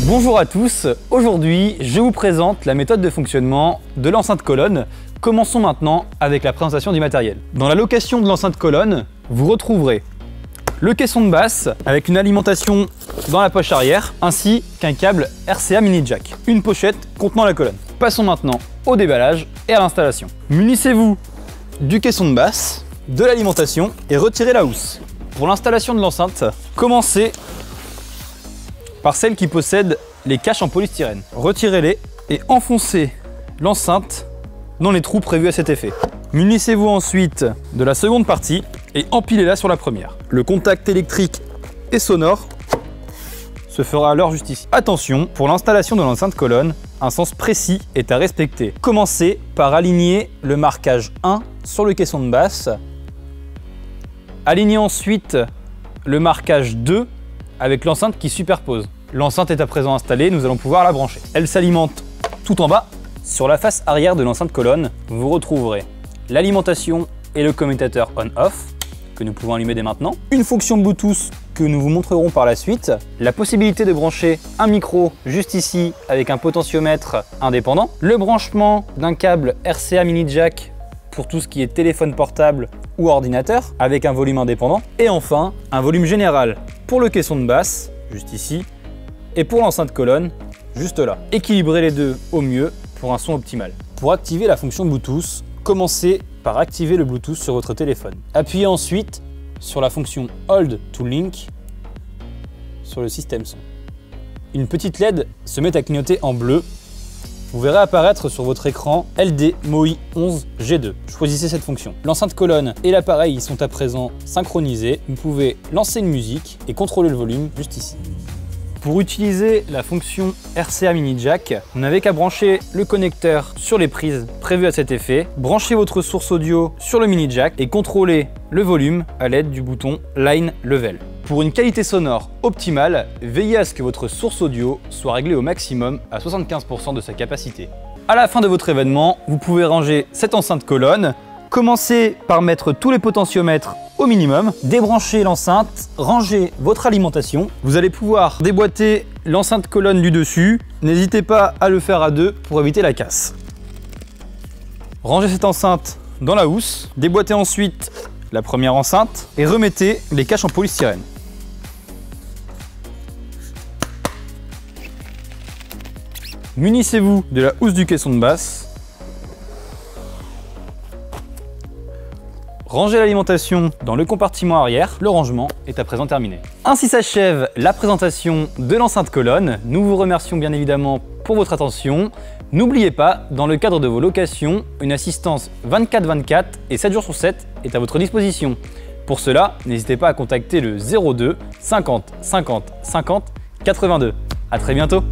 Bonjour à tous, aujourd'hui je vous présente la méthode de fonctionnement de l'enceinte colonne. Commençons maintenant avec la présentation du matériel. Dans la location de l'enceinte colonne, vous retrouverez le caisson de basse avec une alimentation dans la poche arrière ainsi qu'un câble RCA mini jack, une pochette contenant la colonne. Passons maintenant au déballage et à l'installation. Munissez-vous du caisson de basse, de l'alimentation et retirez la housse. Pour l'installation de l'enceinte, commencez par celle qui possède les caches en polystyrène. Retirez-les et enfoncez l'enceinte dans les trous prévus à cet effet. Munissez-vous ensuite de la seconde partie et empilez-la sur la première. Le contact électrique et sonore se fera alors juste ici. Attention, pour l'installation de l'enceinte colonne, un sens précis est à respecter. Commencez par aligner le marquage 1 sur le caisson de basse. Alignez ensuite le marquage 2 avec l'enceinte qui superpose. L'enceinte est à présent installée, nous allons pouvoir la brancher. Elle s'alimente tout en bas. Sur la face arrière de l'enceinte colonne, vous retrouverez l'alimentation et le commutateur on-off que nous pouvons allumer dès maintenant, une fonction Bluetooth que nous vous montrerons par la suite, la possibilité de brancher un micro juste ici avec un potentiomètre indépendant, le branchement d'un câble RCA mini jack pour tout ce qui est téléphone portable ou ordinateur avec un volume indépendant, et enfin un volume général pour le caisson de basse juste ici et pour l'enceinte colonne juste là. Équilibrez les deux au mieux pour un son optimal. Pour activer la fonction Bluetooth, commencez par activer le Bluetooth sur votre téléphone. Appuyez ensuite sur la fonction Hold to Link sur le système son. Une petite LED se met à clignoter en bleu. Vous verrez apparaître sur votre écran LD MOI 11 G2. Choisissez cette fonction. L'enceinte colonne et l'appareil sont à présent synchronisés. Vous pouvez lancer une musique et contrôler le volume juste ici. Pour utiliser la fonction RCA mini jack, vous n'avez qu'à brancher le connecteur sur les prises prévues à cet effet, branchez votre source audio sur le mini jack et contrôlez le volume à l'aide du bouton Line Level. Pour une qualité sonore optimale, veillez à ce que votre source audio soit réglée au maximum à 75% de sa capacité. À la fin de votre événement, vous pouvez ranger cette enceinte colonne. Commencez par mettre tous les potentiomètres au minimum, débranchez l'enceinte, rangez votre alimentation. Vous allez pouvoir déboîter l'enceinte colonne du dessus. N'hésitez pas à le faire à deux pour éviter la casse. Rangez cette enceinte dans la housse, déboîtez ensuite la première enceinte et remettez les caches en polystyrène. Munissez-vous de la housse du caisson de basse. Rangez l'alimentation dans le compartiment arrière, le rangement est à présent terminé. Ainsi s'achève la présentation de l'enceinte colonne. Nous vous remercions bien évidemment pour votre attention. N'oubliez pas, dans le cadre de vos locations, une assistance 24/24 et 7 jours sur 7 est à votre disposition. Pour cela, n'hésitez pas à contacter le 02 50 50 50 82. À très bientôt.